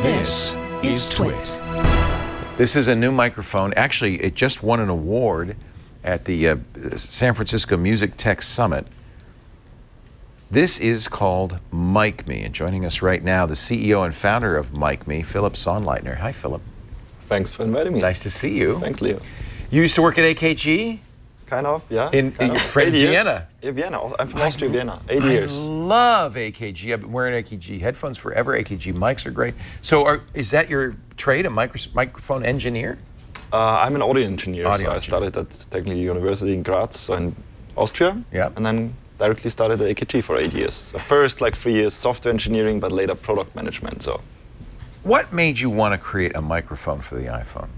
This is TWiT. This is a new microphone. Actually, it just won an award at the San Francisco Music Tech Summit. This is called Mikme, and joining us right now, the CEO and founder of Mikme, Philip Sonnleitner. Hi, Philip. Thanks for inviting me. Nice to see you. Thanks, Leo. You used to work at AKG? Kind of, yeah. In Vienna? In Vienna. I'm from Austria, Vienna. 8 years. I love AKG. I've been wearing AKG headphones forever. AKG mics are great. So is that your trade, a microphone engineer? I'm an audio engineer. I studied at Technical University in Graz, so in Austria. Yeah. And then directly started at AKG for 8 years. So first, like 3 years software engineering, but later product management. So, what made you want to create a microphone for the iPhone?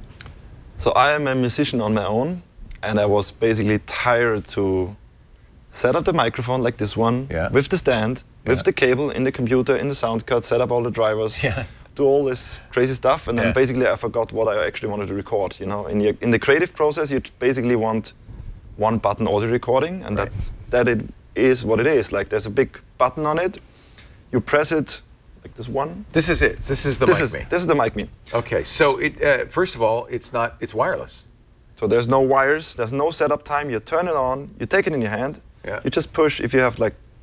So I am a musician on my own, and I was basically tired to set up the microphone like this one, with the stand, with the cable in the computer, in the sound card, set up all the drivers, do all this crazy stuff, and then basically I forgot what I actually wanted to record. You know, in the creative process, you basically want one button audio recording, and that it is what it is. Like there's a big button on it, you press it. Like this one. This is it. This is the Mikme. This is the Mikme. Okay, so first of all, it's wireless. So there's no wires, there's no setup time. You turn it on, you take it in your hand, you just push. If you have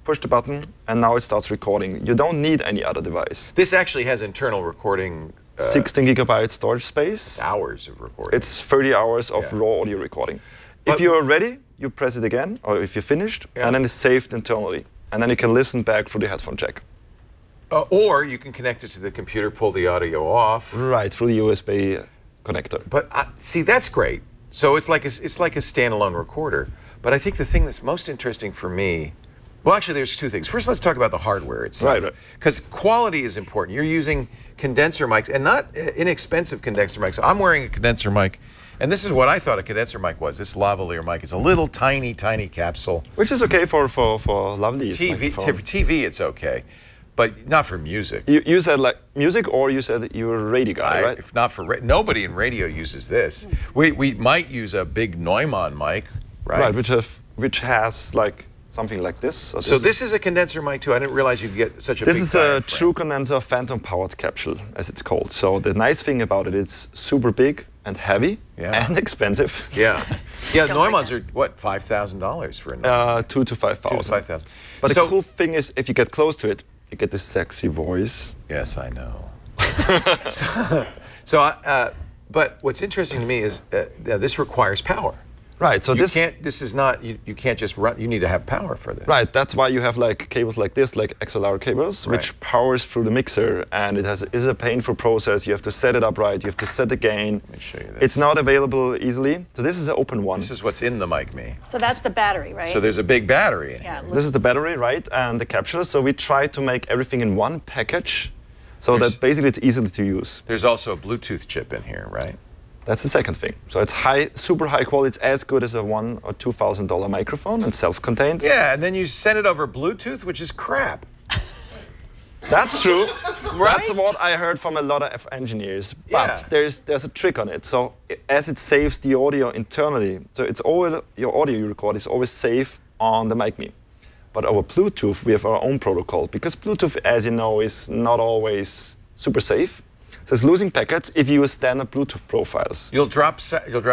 push the button, and now it starts recording. You don't need any other device. This actually has internal recording. 16 gigabyte storage space. Hours of recording. It's 30 hours of raw audio recording. If you're ready, you press it again, or if you're finished, and then it's saved internally, and then you can listen back through the headphone jack. Or you can connect it to the computer, pull the audio off. Right, through the USB connector. But see, that's great. So it's like a standalone recorder. But I think the thing that's most interesting for me, well, actually, there's two things. First, let's talk about the hardware itself. Right. Because quality is important. You're using condenser mics, and not inexpensive condenser mics. I'm wearing a condenser mic, and this is what I thought a condenser mic was. This lavalier mic. It's a little tiny capsule. Which is okay for lovely TV. For TV, it's okay. But not for music. You said like music, or you said that you're a radio guy, right? If not for nobody in radio uses this. We might use a big Neumann mic, right? Right, which has like something like this. So this is a condenser mic too. I didn't realize you could get such a big This is a true condenser phantom powered capsule, as it's called. So the nice thing about it, it's super big and heavy and expensive. Yeah. Neumanns are what, $5,000 for a Neumann? 2,000 to 5,000. 2,000 to 5,000. But the cool thing is, if you get close to it, you get this sexy voice. Yes, I know. But what's interesting to me is this requires power. Right. So you can't just run. You need to have power for this. Right. That's why you have like cables like this, like XLR cables, which powers through the mixer, and it is a painful process. You have to set it up right. You have to set the gain. Let me show you this. It's not available easily. So this is an open one. This is what's in the Mikme. So that's the battery, right? So there's a big battery in here. This is the battery, right, and the capsule. So we try to make everything in one package, so that basically it's easy to use. There's also a Bluetooth chip in here, right? That's the second thing. So it's super high quality. It's as good as a $1,000 or $2,000 microphone and self-contained. Yeah, and then you send it over Bluetooth, which is crap. That's true. That's what I heard from a lot of engineers. But there's a trick on it. So as it saves the audio internally, so it's all your audio you record is always safe on the Mikme. But over Bluetooth, we have our own protocol, because Bluetooth, as you know, is not always super safe. So it's losing packets if you use standard Bluetooth profiles. You'll drop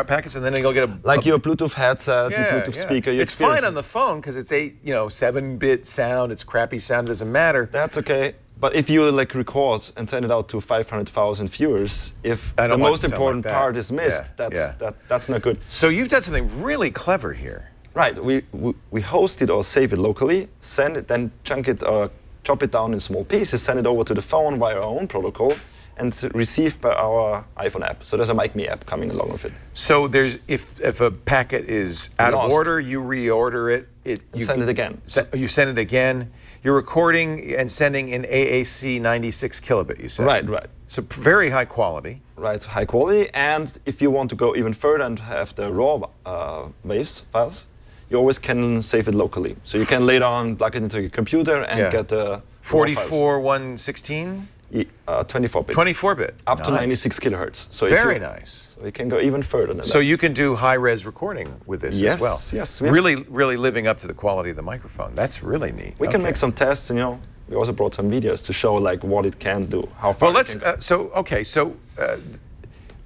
packets, and then you'll get your Bluetooth headset, your Bluetooth speaker. It's fine on the phone because it's 7-bit sound. It's crappy sound. It doesn't matter. That's okay. But if you record and send it out to 500,000 viewers, if the most important part is missed, that's not good. So you've done something really clever here. Right. We host it or save it locally, send it, then chunk it or chop it down in small pieces, send it over to the phone via our own protocol, and received by our iPhone app. So there's a Mikme app coming along with it. So if a packet is out of order, you reorder it. You send it again. You send it again. You're recording and sending in AAC 96 kilobit, you said? Right. So very high quality. Right, high quality. And if you want to go even further and have the raw files, you always can save it locally. So you can later on plug it into your computer and get the 44:116? 24-bit. 24-bit. Up to 96 kilohertz. So very nice. So you can go even further than that. So you can do high-res recording with this as well. Yes. Really living up to the quality of the microphone. That's really neat. We can make some tests, and we also brought some videos to show like what it can do, how far. Well, let's.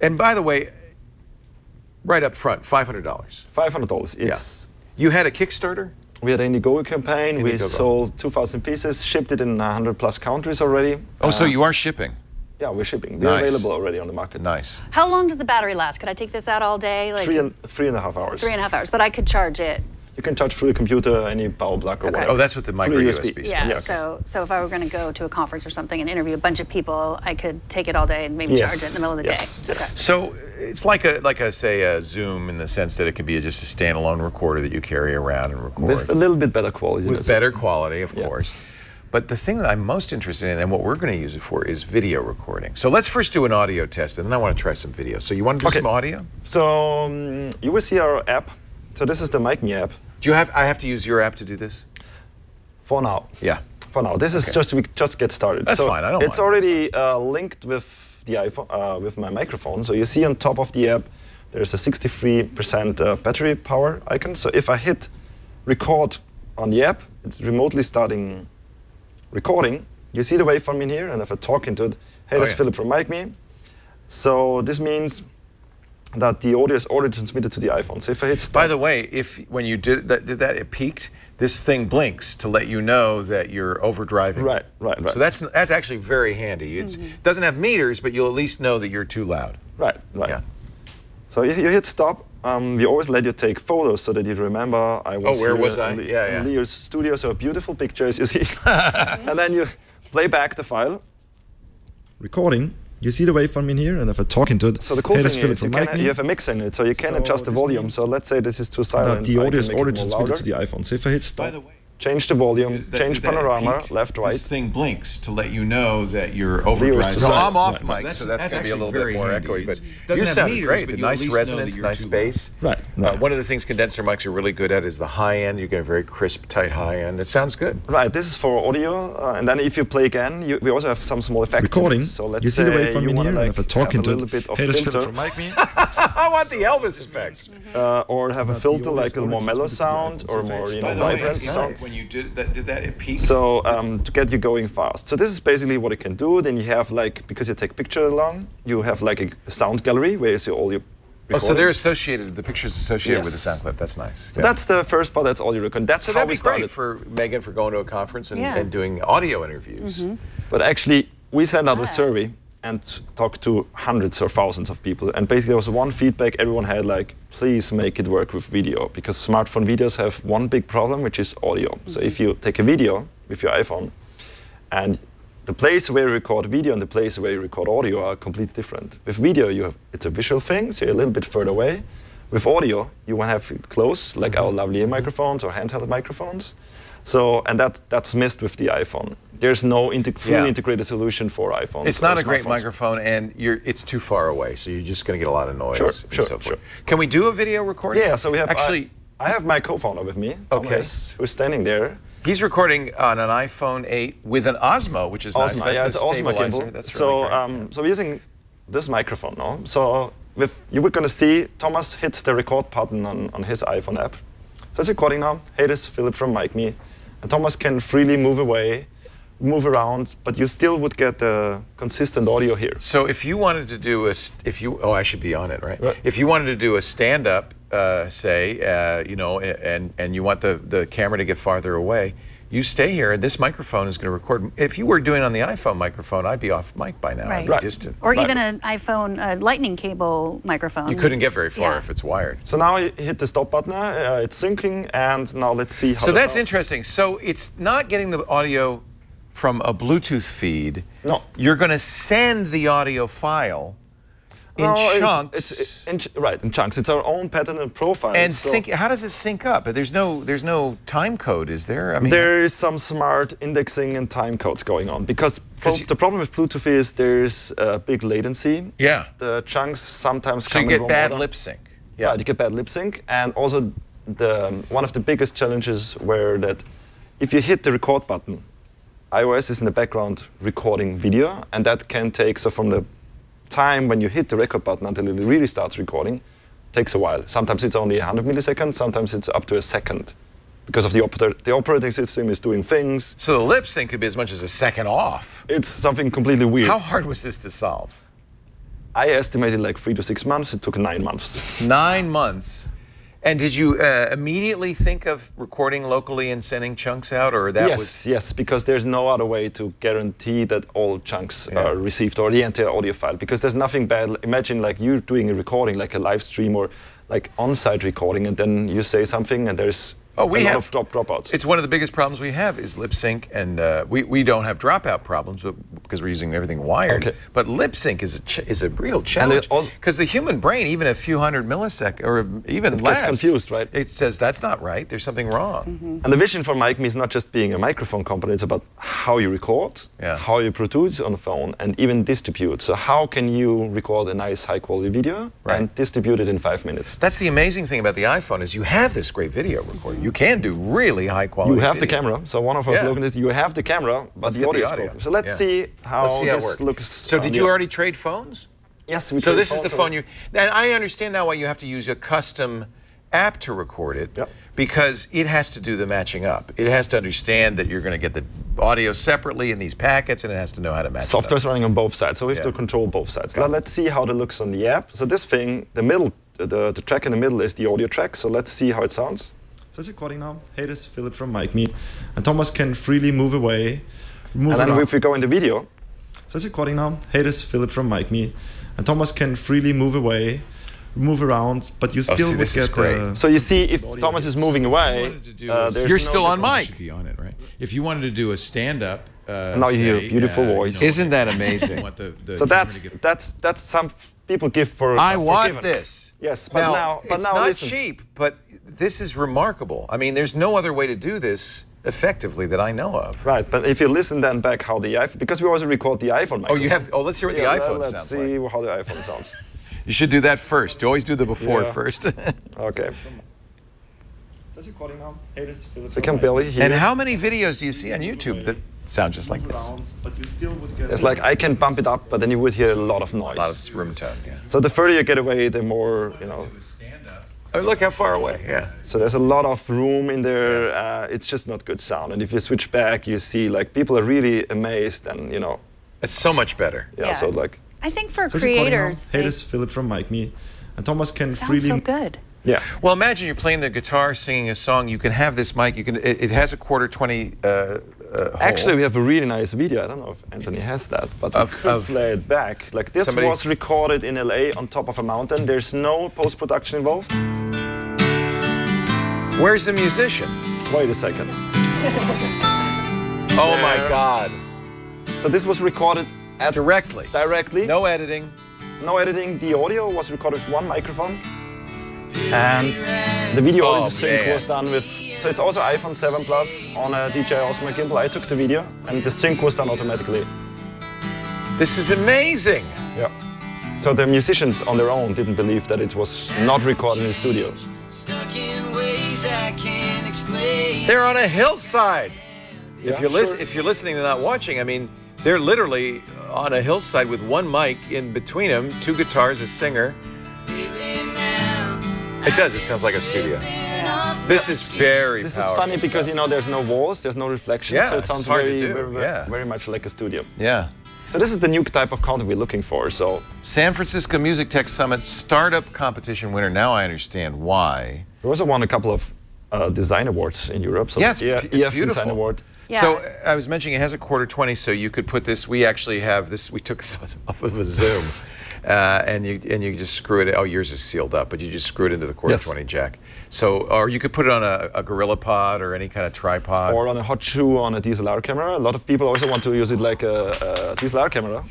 And by the way, right up front, $500. $500. It's. You had a Kickstarter? We had an Indiegogo campaign. We sold 2,000 pieces, shipped it in 100+ countries already. Oh, so you are shipping? Yeah, we're shipping. They're available already on the market. Nice. How long does the battery last? Could I take this out all day? Like 3.5 hours. 3.5 hours, but I could charge it. You can charge through the computer, any power plug or whatever. Oh, that's what the micro USB is. Yeah, so if I were going to go to a conference or something and interview a bunch of people, I could take it all day and maybe charge it in the middle of the day. Okay. So it's like say a Zoom in the sense that it could be just a standalone recorder that you carry around and record. With a little bit better quality. With better quality, of course. But the thing that I'm most interested in and what we're going to use it for is video recording. So let's first do an audio test and then I want to try some video. So you want to do some audio? So you will see our app. So this is the Mikme app. Do you I have to use your app to do this? For now. Yeah. For now. This is we just get started. That's fine. I don't mind. It's already linked with the iPhone, with my microphone. So you see on top of the app, there's a 63% battery power icon. So if I hit record on the app, it's remotely starting recording. You see the waveform in here, and if I talk into it, hey, this is Philip from Mikme. So this means that the audio is already transmitted to the iPhone. So if I hit stop. By the way, when you did that, it peaked. This thing blinks to let you know that you're overdriving. Right. So that's actually very handy. It doesn't have meters, but you'll at least know that you're too loud. Right. Yeah. So you hit stop. We always let you take photos so that you remember I was where here was I? in Leo's studio. So beautiful pictures you see. And then you play back the file. Recording. You see the waveform in here, and if I talk into it, so the cool thing is you have a mix in it, so you can adjust the volume. So let's say this is too silent. The audio is already transmitted to the iPhone. So if I hit stop, change the volume, change panorama, left, right. This thing blinks to let you know that you're overdriving. So I'm off mic, so that's going to be a little bit more echoey. But you sound great. The nice resonance, nice bass. Right. One of the things condenser mics are really good at is the high end. You get a very crisp, tight high end. It sounds good. Right. This is for audio, and then if you play again, we also have some small effects. Recording. So let's say you want to like have a little bit of filter. I want the Elvis effects. Or have a filter like a more mellow sound or more vibrant sound. When you did that, it peaked. So to get you going fast. So this is basically what it can do. Then you have like, because you take picture along, you have like a sound gallery where you see all your recordings. Oh, so they're associated, the picture's associated with the sound clip. That's nice. So that's the first part, that's all you record. That's how we started. That'd be great for Megan for going to a conference and doing audio interviews. But actually, we sent out a survey and talked to hundreds or thousands of people. And basically there was one feedback everyone had like, please make it work with video. Because smartphone videos have one big problem, which is audio. So if you take a video with your iPhone, and the place where you record video and the place where you record audio are completely different. With video, it's a visual thing, so you're a little bit further away. With audio, you want to have it close, like our lavalier microphones or handheld microphones. So, and that's missed with the iPhone. There's no fully integrated solution for iPhones. It's not a great microphone, and it's too far away, so you're just going to get a lot of noise. Sure. Can we do a video recording? Yeah, so we have I have my co-founder with me, Thomas, who's standing there. He's recording on an iPhone 8 with an Osmo, which is nice. Yeah, it's an Osmo gimbal. That's really great. So we're using this microphone now. So you were going to see Thomas hits the record button on his iPhone app. So it's recording now. Hey, this is Philip from Mikme. And Thomas can freely move away, move around, but you still would get the consistent audio here. So if you wanted to do I should be on it, right? If you wanted to do a stand-up, say, and you want the camera to get farther away, you stay here, and this microphone is going to record. If you were doing it on the iPhone microphone, I'd be off mic by now. I'd be distant. Or even an iPhone lightning cable microphone. You couldn't get very far if it's wired. So now you hit the stop button, it's syncing, and now let's see how So that's interesting. So it's not getting the audio from a Bluetooth feed. No. You're going to send the audio file in chunks. In chunks. It's our own pattern and profile. And how does it sync up? There's no time code, is there? I mean, there is some smart indexing and time codes going on because the problem with Bluetooth is there's a big latency. Yeah. The chunks sometimes come in. So you get bad lip sync. Yeah, you get bad lip sync, and also one of the biggest challenges were that if you hit the record button, iOS is in the background recording video, and that can take from the time when you hit the record button until it really starts recording takes a while. Sometimes it's only 100 milliseconds, sometimes it's up to a second because of the operating system is doing things. So the lip sync could be as much as a second off. It's something completely weird. How hard was this to solve? I estimated like 3 to 6 months. It took 9 months. 9 months. And did you immediately think of recording locally and sending chunks out, or that was? Yes, because there's no other way to guarantee that all chunks are received, or the entire audio file, because there's nothing bad. Imagine like you doing a recording, like a live stream or like on-site recording, and then you say something and there's a lot of dropouts. It's one of the biggest problems we have is lip sync, and we don't have dropout problems because we're using everything wired. Okay. But lip sync is a real challenge because the human brain, even a few hundred milliseconds or even less, gets confused, right? It says that's not right. There's something wrong. And the vision for Mikme is not just being a microphone company. It's about how you record, how you produce on the phone, and even distribute. So how can you record a nice, high-quality video and distribute it in 5 minutes? That's the amazing thing about the iPhone is you have this great video recording. You can do really high quality. You have video. the camera. So one of our slogans is you have the camera, but the audio is broken. So let's see how this looks. So did you already trade phones? Yes, we So this is the phone you. And I understand now why you have to use a custom app to record it because it has to do the matching up. It has to understand that you're going to get the audio separately in these packets, and it has to know how to match. Software's running on both sides, so we have to control both sides. Now let's see how it looks on the app. So this thing, the middle, the track in the middle is the audio track. So let's see how it sounds. So it's recording now. Hey, this is Philip from Mikme. And Thomas can freely move away. And then if we go into video. So it's recording now. Hey, this is Philip from Mikme. And Thomas can freely move away, move around, but you still would get the... So you see, if Thomas is moving away, you're still on mic. Be on it, right? If you wanted to do a stand-up, now you hear a beautiful voice. Isn't that amazing? So that's some people give for. I want this. Yes, but now it's not cheap, but this is remarkable. I mean, there's no other way to do this effectively that I know of. Right, but if you listen then back how the iPhone, because we also record the iPhone microphone. Oh, you have. Oh, let's hear what the iPhone sounds like. Let's see how the iPhone sounds. You should do that first. You always do the before first. Okay. So it's recording now. Hey, this is Philip. So you can barely hear. And how many videos do you see on YouTube that sound just like this? But you still would get it's like I can bump it up, but then you would hear a lot of noise. A lot of room tone, yeah. So the further you get away, the more, you know. Oh, look how far away, yeah. So there's a lot of room in there. It's just not good sound. And if you switch back, you see like people are really amazed and, you know. It's so much better. Yeah, so like. I think for creators. Hey, this is Philip from Mikme. And Thomas can freely. Sounds so good. Yeah. Well, imagine you're playing the guitar, singing a song. You can have this mic. You can. It has a 1/4-20 hole. Actually, we have a really nice video. I don't know if Anthony has that, but we could play it back. Like this was recorded in LA on top of a mountain. There's no post-production involved. Where's the musician? Wait a second. Oh my God! So this was recorded directly. Directly. No editing. No editing. The audio was recorded with one microphone. And the video audio sync was done with, so it's also iPhone 7 Plus on a DJI Osmo gimbal. I took the video and the sync was done automatically. This is amazing. Yeah. So the musicians on their own didn't believe that it was not recorded in the studio. They're on a hillside. If you're listening and not watching, I mean, they're literally on a hillside with one mic in between them, 2 guitars, a singer. It does. It sounds like a studio. Yeah. This is very This is funny because, you know, there's no walls, there's no reflection, so it sounds very much like a studio. Yeah. So this is the new type of content we're looking for. So San Francisco Music Tech Summit Startup Competition winner. Now I understand why. We also won a couple of design awards in Europe. So it's beautiful. Design award. Yeah. So I was mentioning it has a 1/4-20, so you could put this. We actually have this. We took this off of a Zoom. And you just screw it. Oh, yours is sealed up, but you just screw it into the 1/4-20 jack. So, or you could put it on a Gorilla Pod or any kind of tripod, or on a hot shoe on a DSLR camera. A lot of people also want to use it like a DSLR camera.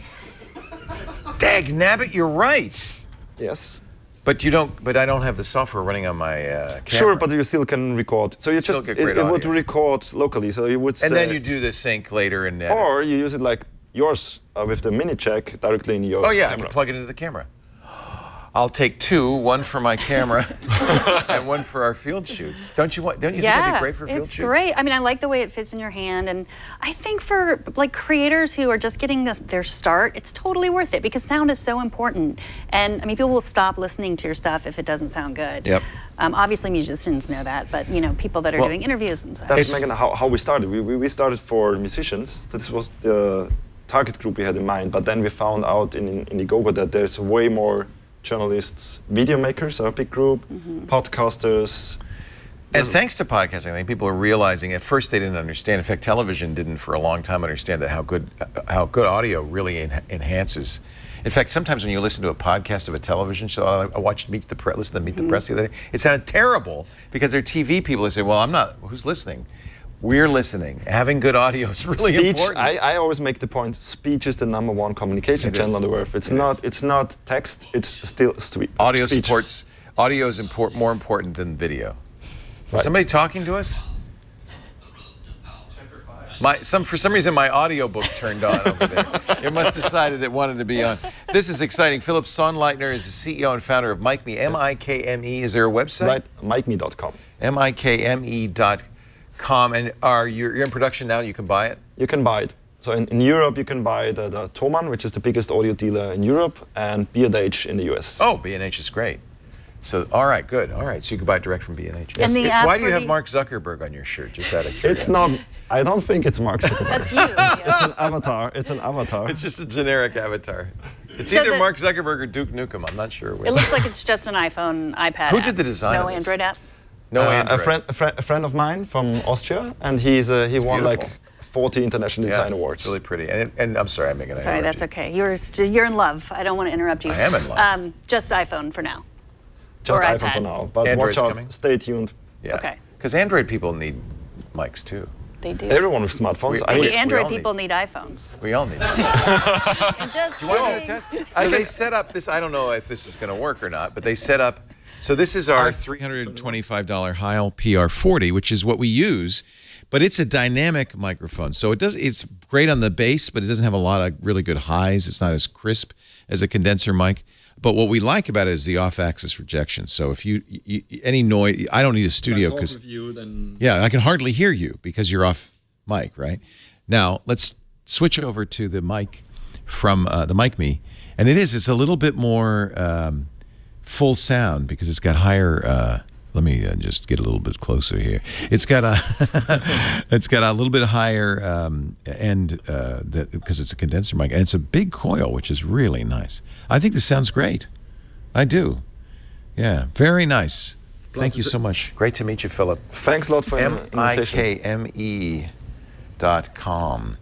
Dag nabbit, you're right. Yes. But you don't. But I don't have the software running on my camera. Sure, but you still can record. So you just it would record locally. So you would. And then you do the sync later and. Or you use it like yours with the mini jack directly in your camera. I can plug it into the camera. I'll take 2, one for my camera and one for our field shoots. Don't you think that'd be great for field shoots? It's great. I mean, I like the way it fits in your hand, and I think for like creators who are just getting their start, it's totally worth it because sound is so important. And I mean, people will stop listening to your stuff if it doesn't sound good. Yep. Obviously, musicians know that, but you know, people that are doing interviews and stuff. That's Megan, how we started. We started for musicians. This was the target group we had in mind. But then we found out in Indiegogo that there's way more journalists, video makers are a big group, podcasters. And thanks to podcasting, I think people are realizing, at first they didn't understand. In fact, television didn't for a long time understand that how good audio really enhances. In fact, sometimes when you listen to a podcast of a television show, I watched Meet the Press the other day, it sounded terrible because they're TV people. They say, well, I'm not, who's listening? We're listening. Having good audio is really important. I always make the point, speech is the #1 communication channel on the earth. It's not text, it's still speech. Audio is more important than video. Is somebody talking to us? For some reason, my audiobook turned on over there. It must have decided it wanted to be on. This is exciting. Philipp Sonnleitner is the CEO and founder of Mikme, M-I-K-M-E. Is there a website? Right, Mikme.com. M-I-K-M-E.com. And you're in production now, you can buy it? You can buy it. So in Europe, you can buy the Thomann, which is the biggest audio dealer in Europe, and B&H in the US. Oh, B&H is great. So, all right, good. All right, so you can buy it direct from B&H. Yes. Why do you have Mark Zuckerberg on your shirt? Just out of curiosity. It's not, I don't think it's Mark Zuckerberg. That's you. It's an avatar. It's an avatar. It's just a generic avatar. It's either Mark Zuckerberg or Duke Nukem. I'm not sure which. It looks like it's just an iPhone, iPad Who did the design of No this? Android app? No Android. A friend of mine from Austria, and he won like 40 international design awards. It's really pretty. And I'm sorry, I'm making Sorry, that's okay. You're in love. I don't want to interrupt you. I am in love. Just iPhone for now. Just or iPhone iPad. for now, but Android's watch out. coming? Stay tuned. Yeah. Okay. Because Android people need mics too. They do. Everyone with smartphones. The Android people need iPhones. We all need them. And just Do you want to do the test? So they set up this, I don't know if this is going to work or not, but they set up, so this is our $325 Heil PR40, which is what we use, but it's a dynamic microphone. So it's great on the bass, but it doesn't have a lot of really good highs. It's not as crisp as a condenser mic. But what we like about it is the off-axis rejection. So if any noise, I don't need a studio because I can hardly hear you because you're off mic, right? Now let's switch over to the mic from the Mikme, and it's a little bit more full sound because it's got higher. Let me just get a little bit closer here. It's got a little bit higher end because it's a condenser mic, and it's a big coil, which is really nice. I think this sounds great. I do. Yeah, very nice. Thank you so much. Great to meet you, Philipp. Thanks a lot for your invitation. MIKME.com.